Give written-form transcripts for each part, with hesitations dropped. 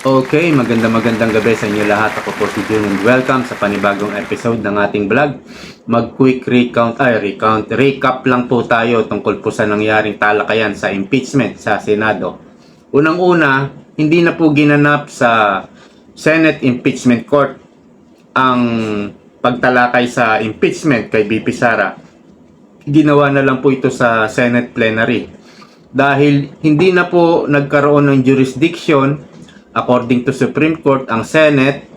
Okay, magandang gabi sa inyo lahat. Ako po si Jun and welcome sa panibagong episode ng ating vlog. Mag-quick recap lang po tayo tungkol po sa nangyaring talakayan sa impeachment sa Senado. Unang-una, hindi na po ginanap sa Senate Impeachment Court ang pagtalakay sa impeachment kay BP Sara. Ginawa na lang po ito sa Senate plenary. Dahil hindi na po nagkaroon ng jurisdiction according to Supreme Court ang Senate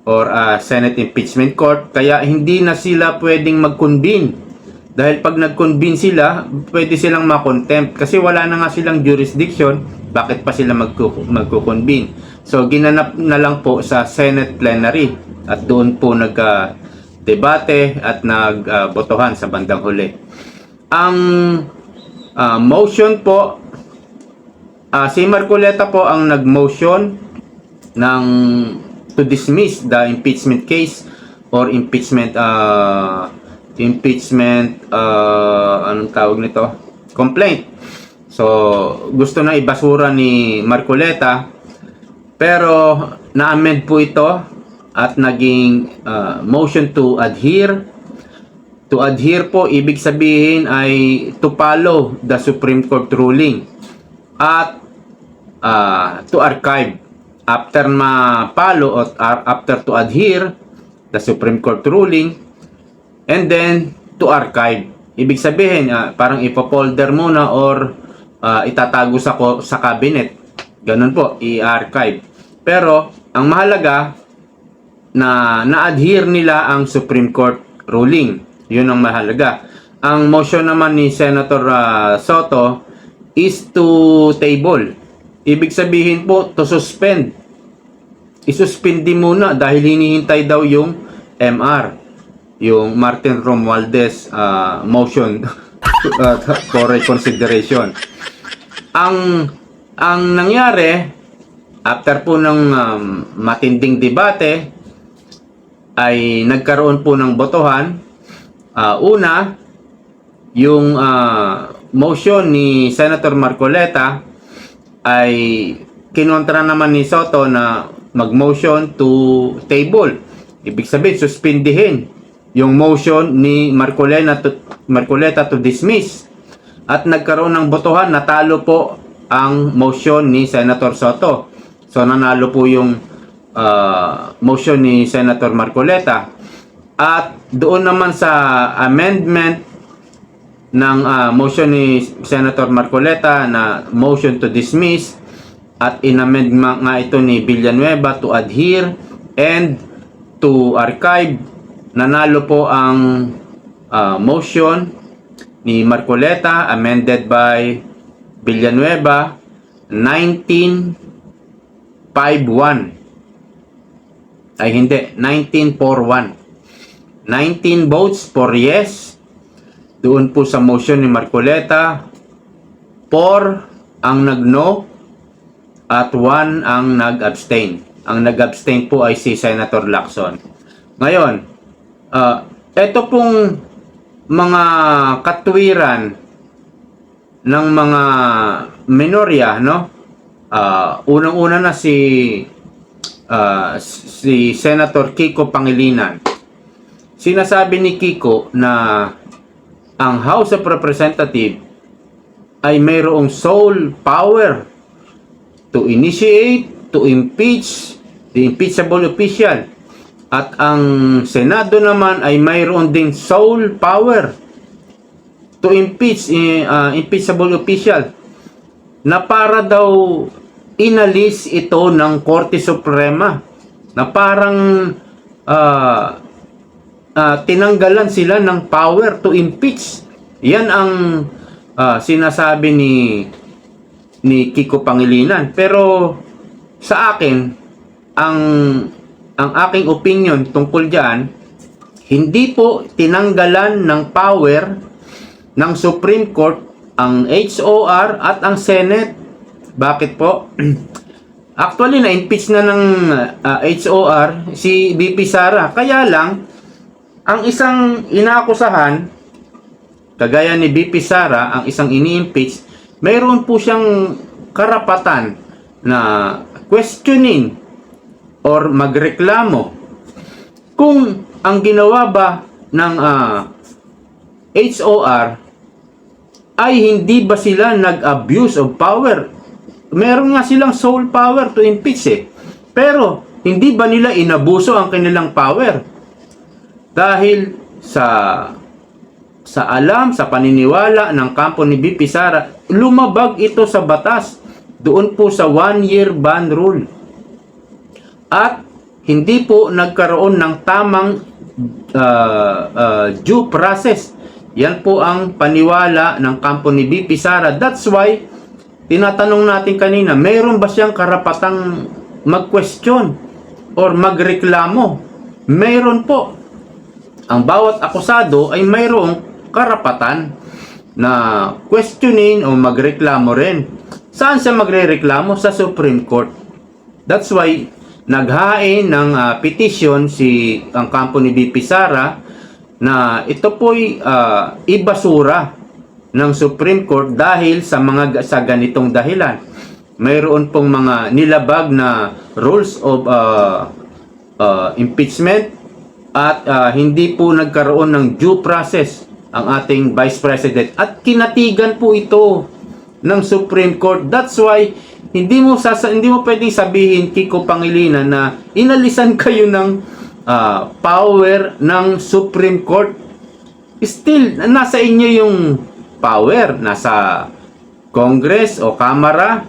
or Senate Impeachment Court, kaya hindi na sila pwedeng mag-convene. Dahil pag nag-convene sila, pwede silang ma-contempt kasi wala na nga silang jurisdiction, bakit pa sila magko-convene? So ginanap na lang po sa Senate plenary at doon po nag-debate at nagbotohan sa bandang huli. Ang motion po, si Marcoleta po ang nag-motion ng to dismiss the impeachment case or impeachment anong tawag nito? Complaint. So, gusto na ibasura ni Marcoleta pero na-amend po ito at naging motion to adhere. To adhere po, ibig sabihin ay to follow the Supreme Court ruling at to archive. After ma-follow or after to adhere the Supreme Court ruling and then to archive. Ibig sabihin, parang ipo-folder muna or itatago sa cabinet. Ganun po, i-archive. Pero ang mahalaga na na-adhere nila ang Supreme Court ruling. Yun ang mahalaga. Ang motion naman ni Senator Soto is to table. Ibig sabihin po, to suspend. I-suspend din muna dahil hinihintay daw yung MR. Yung Martin Romualdez motion for reconsideration. Ang nangyari, after po ng matinding debate, ay nagkaroon po ng botohan. Una, yung motion ni Senator Marcoleta ay kinontra naman ni Soto na mag-motion to table. Ibig sabihin, suspindihin yung motion ni Marcoleta to dismiss. At nagkaroon ng botohan, natalo po ang motion ni Senator Soto. So, nanalo po yung motion ni Senator Marcoleta. At doon naman sa amendment ng motion ni Senator Marcoleta na motion to dismiss at inamend nga ito ni Villanueva to adhere and to archive, nanalo po ang motion ni Marcoleta amended by Villanueva 19-5-1 ay hindi, 19-4-1. 19 votes for yes doon po sa motion ni Marcoleta, 4 ang nag-no at 1 ang nag-abstain. Ang nag-abstain po ay si Senator Lacson. Ngayon, ito pong mga katwiran ng mga minorya, no? Unang-una na si Senator Kiko Pangilinan. Sinasabi ni Kiko na ang House of Representatives ay mayroong sole power to initiate, to impeach the impeachable official. At ang Senado naman ay mayroon din sole power to impeach impeachable official na para daw inalis ito ng Korte Suprema na parang tinanggalan sila ng power to impeach. Yan ang sinasabi ni Kiko Pangilinan. Pero sa akin, ang aking opinion tungkol diyan, hindi po tinanggalan ng power ng Supreme Court ang HOR at ang Senate. Bakit po? Actually, na-impeach na ng HOR si BP Sara. Kaya lang, ang isang inaakusahan, kagaya ni BP Sara, ang isang ini-impeach, mayroon po siyang karapatan na questioning or magreklamo kung ang ginawa ba ng HOR ay hindi ba sila nag-abuse of power. Meron nga silang sole power to impeach pero hindi ba nila inabuso ang kanilang power? Dahil sa alam, sa paniniwala ng kampo ni BP Sara, lumabag ito sa batas doon po sa 1-year ban rule. At hindi po nagkaroon ng tamang due process. Yan po ang paniwala ng kampo ni BP Sara. That's why, tinatanong natin kanina, mayroon ba siyang karapatang mag-question or magreklamo? Mayroon po. Ang bawat akusado ay mayroong karapatan na questionin o magreklamo rin. Saan siya magrereklamo? Sa Supreme Court. That's why naghain ng petition ang kampo ni BP Sara na ito po'y ibasura ng Supreme Court dahil sa ganitong dahilan. Mayroon pong mga nilabag na rules of impeachment at hindi po nagkaroon ng due process ang ating Vice President at kinatigan po ito ng Supreme Court. That's why hindi mo pwedeng sabihin, Kiko Pangilinan, na inalisan kayo ng power ng Supreme Court. Still, nasa inyo yung power, nasa Congress o Kamara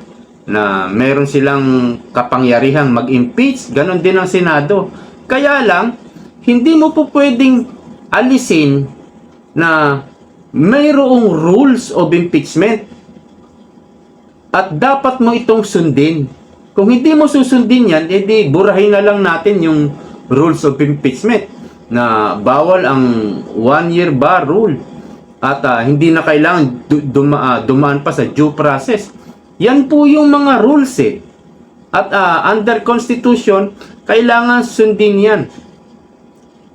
na meron silang kapangyarihang mag-impeach, ganon din ang Senado. Kaya lang, hindi mo po pwedeng alisin na mayroong rules of impeachment at dapat mo itong sundin. Kung hindi mo susundin yan, edi burahin na lang natin yung rules of impeachment na bawal ang 1-year bar rule at hindi na kailangan dumaan pa sa due process. Yan po yung mga rules at under Constitution kailangan sundin yan.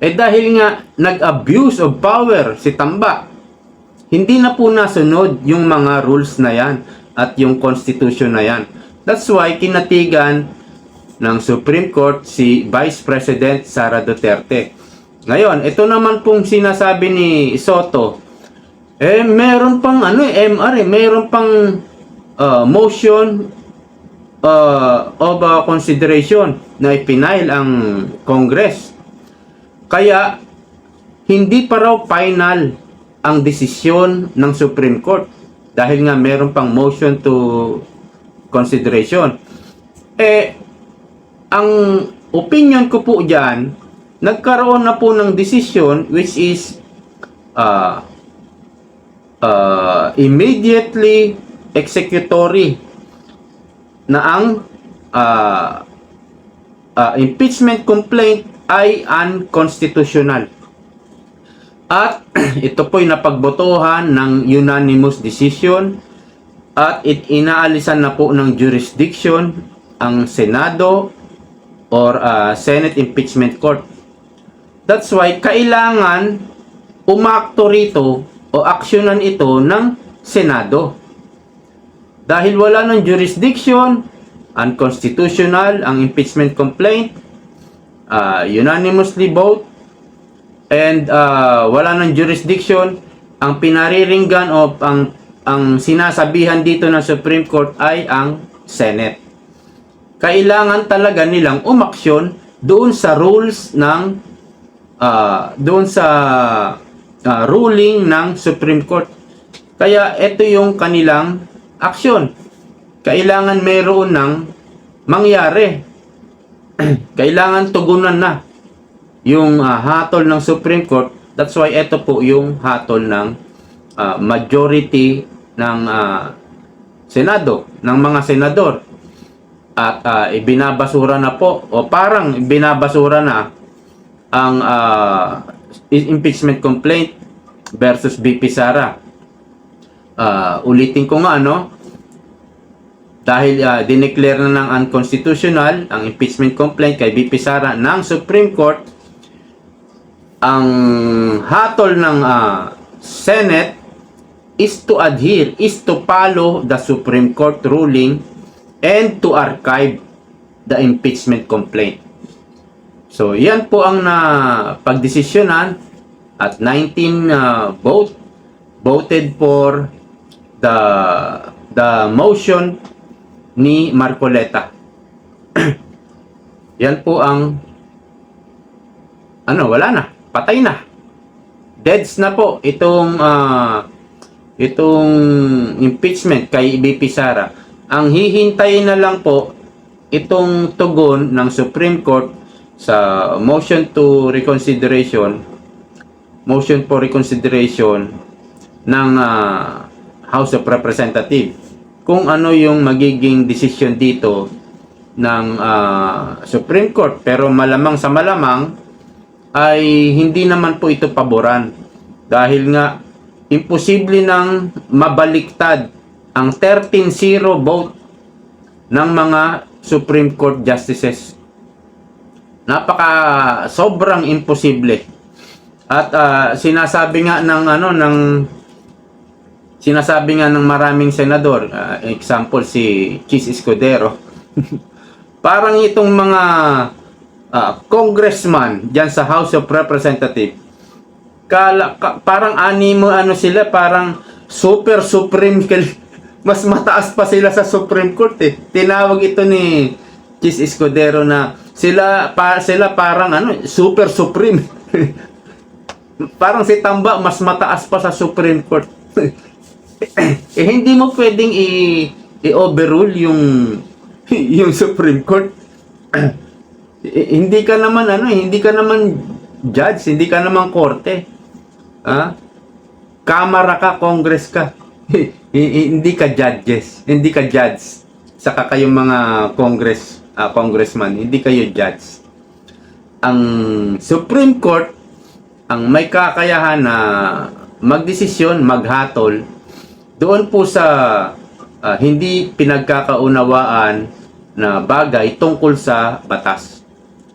Dahil nga nag-abuse of power si Tamba, hindi na po nasunod yung mga rules na yan at yung Constitution na yan. That's why kinatigan ng Supreme Court si Vice President Sara Duterte. Ngayon, ito naman pong sinasabi ni Soto, meron pang MR, meron pang motion of consideration na ipinail ang Congress. Kaya, hindi pa raw final ang desisyon ng Supreme Court dahil nga meron pang motion to consideration. Ang opinion ko po dyan, nagkaroon na po ng desisyon which is immediately executory na ang impeachment complaint ay unconstitutional. At ito po'y napagbotohan ng unanimous decision at inaalisan na po ng jurisdiction ang Senado or Senate Impeachment Court. That's why kailangan umakto rito o aksyonan ito ng Senado. Dahil wala ng jurisdiction, unconstitutional ang impeachment complaint, unanimously vote, and wala ng jurisdiction, ang pinariringgan o ang sinasabihan dito ng Supreme Court ay ang Senate. Kailangan talaga nilang umaksyon doon sa rules ng doon sa ruling ng Supreme Court. Kaya ito yung kanilang aksyon. Kailangan mayroon ng mangyari. Kailangan tugunan na yung hatol ng Supreme Court. That's why ito po yung hatol ng majority ng Senado, ng mga senador. At ibinabasura na po o parang ibinabasura na ang impeachment complaint versus BP Sara. Ulitin ko nga dahil dineclare na ng unconstitutional ang impeachment complaint kay BP Sara ng Supreme Court, ang hatol ng Senate is to adhere, is to follow the Supreme Court ruling and to archive the impeachment complaint. So, yan po ang pagdesisyonan at 19 voted for the motion ni Marcoleta. Yan po ang wala na, patay na. Deads na po itong impeachment kay BP Sara. Ang hihintayin na lang po itong tugon ng Supreme Court sa motion for reconsideration ng House of Representatives. Kung ano yung magiging desisyon dito ng Supreme Court, pero malamang sa malamang ay hindi naman po ito paboran dahil nga imposible nang mabaliktad ang 13-0 vote ng mga Supreme Court justices. Sobrang imposible. At sinasabi nga ng maraming senador, example si Chis Escudero, parang itong mga congressman diyan sa House of Representatives, parang sila, parang super supreme, mas mataas pa sila sa Supreme Court eh. Tinawag ito ni Chis Escudero na sila parang super supreme. Parang si Tamba mas mataas pa sa Supreme Court. Hindi mo pwedeng i-overrule yung Supreme Court. Hindi ka naman judge, hindi ka naman korte. Kamara ka, Congress ka. Hindi ka judge. Saka kayong mga congressman, hindi kayo judge. Ang Supreme Court ang may kakayahan na magdesisyon, maghatol doon po sa hindi pinagkakaunawaan na bagay tungkol sa batas.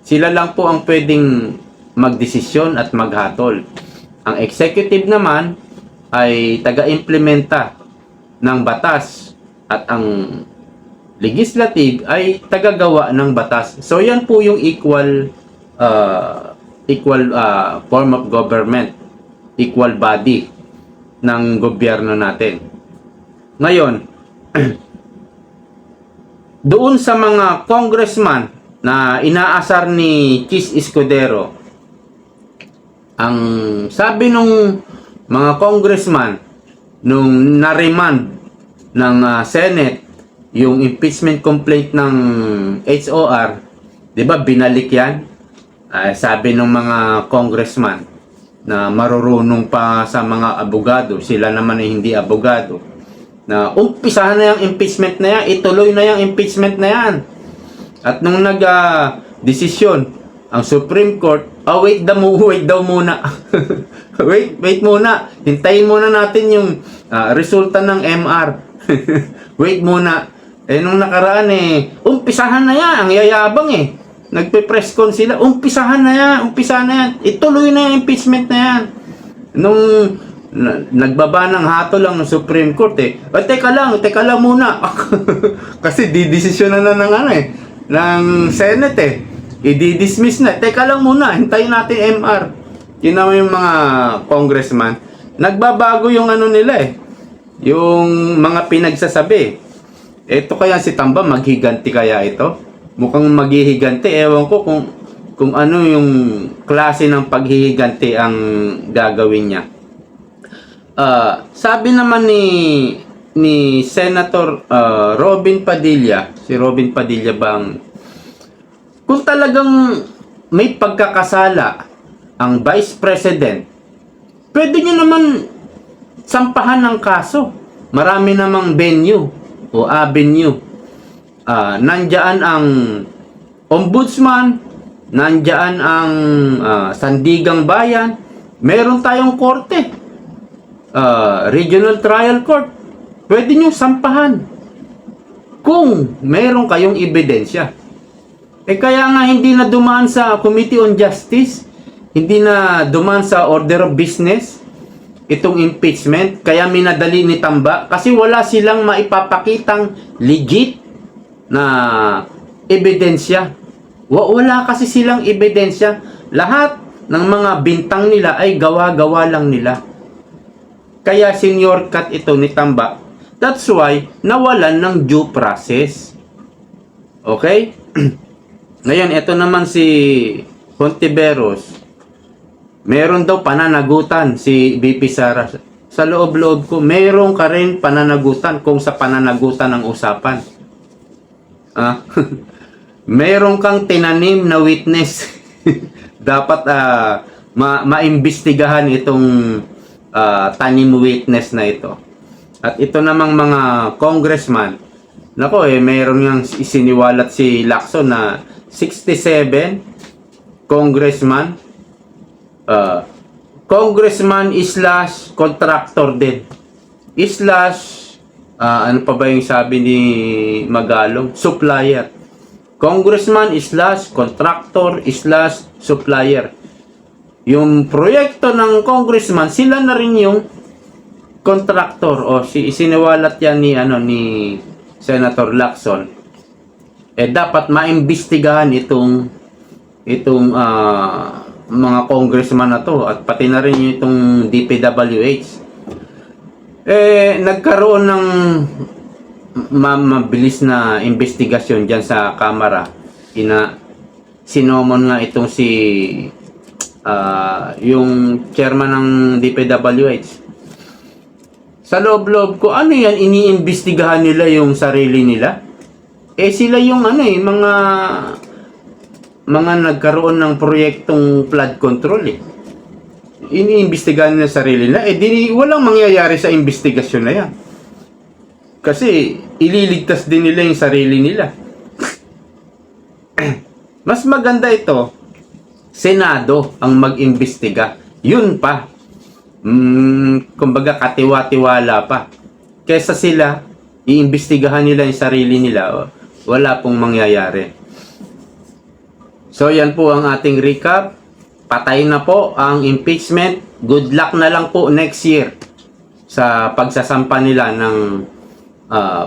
Sila lang po ang pwedeng magdesisyon at maghatol. Ang executive naman ay taga-implementa ng batas at ang legislative ay tagagawa ng batas. So yan po yung equal form of government, equal body ng gobyerno natin. Ngayon, doon sa mga congressman na inaasar ni Chis Escudero, ang sabi nung mga congressman nung na-remand ng Senate yung impeachment complaint ng HOR, 'di ba binalik yan? Sabi ng mga congressman na marurunong pa sa mga abogado, sila naman ay hindi abogado, na umpisahan na yung impeachment na yan, ituloy na yung impeachment na yan. At nung nag-desisyon ang Supreme Court, wait daw muna. wait muna. Hintayin muna natin yung resulta ng MR. Wait muna. Nung nakaraan umpisahan na yan, ang yayabang nagpe-press con sila, umpisahan na yan. Ituloy na yung impeachment na yan. Nung nagbaba ng hatol lang ng Supreme Court teka lang muna. Kasi didesisyon na ng Senate i-dismiss na. Teka lang muna, hintayin natin MR. Yun naman yung mga congressman. Nagbabago yung nila yung mga pinagsasabi. Ito kaya si Tamba, maghiganti kaya ito? Mukhang maghihiganti. Ewan ko kung ano yung klase ng paghihiganti ang gagawin niya. Sabi naman ni Senator Robin Padilla, si Robin Padilla kung talagang may pagkakasala ang Vice President, pwede niya naman sampahan ng kaso. Marami namang venue o avenue. Nandiyan ang Ombudsman, nandiyan ang Sandigang Bayan, meron tayong korte, Regional Trial Court. Pwede nyo sampahan kung meron kayong ebidensya. Kaya nga hindi na dumaan sa Committee on Justice, hindi na dumaan sa Order of Business itong impeachment, kaya minadali ni Tamba kasi wala silang maipapakitang legit na ebidensya. Wala kasi silang ebidensya. Lahat ng mga bintang nila ay gawa-gawa lang nila. Kaya senior cut ito ni Tamba. That's why nawalan ng due process. Okay? Ngayon, ito naman si Hontiveros. Meron daw pananagutan si BP Sara. Sa loob-loob ko, meron ka rin pananagutan kung sa pananagutan ng usapan. Meron kang tinanim na witness. Dapat maimbestigahan itong tanim witness na ito. At ito namang mga congressman, nako mayroon yang isiniwalat si Lacson na 67 congressman, congressman slash contractor din. Slash, ano pa ba yung sabi ni Magalong? Supplier. Congressman slash contractor slash supplier. Yung proyekto ng congressman, sila na rin yung contractor. O isiniwalat yan ni Senator Lacson. Dapat maimbestigahan itong mga congressman na to at pati na rin itong DPWH. Nagkaroon ng mabilis na investigasyon dyan sa Kamara. Sinomon nga itong yung chairman ng DPWH. Sa loob-loob ko, ano yan, iniimbestigahan nila yung sarili nila? Sila yung mga nagkaroon ng proyektong flood control iniimbestigahan nila sarili nila. Walang mangyayari sa investigasyon na yan. Kasi ililigtas din nila yung sarili nila. Mas maganda ito, Senado ang mag-imbestiga. Yun pa. Kumbaga katiwa-tiwala pa. Kesa sila, iimbestigahan nila yung sarili nila. Wala pong mangyayari. So yan po ang ating recap. Patay na po ang impeachment. Good luck na lang po next year sa pagsasampa nila ng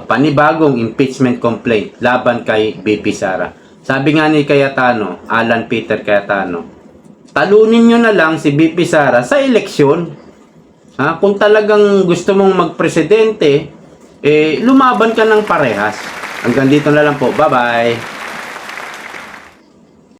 panibagong impeachment complaint laban kay BP Sara. Sabi nga ni Cayetano, Alan Peter Cayetano, talunin nyo na lang si BP Sara sa eleksyon. Kung talagang gusto mong magpresidente, lumaban ka ng parehas. Hanggang dito na lang po. Bye-bye!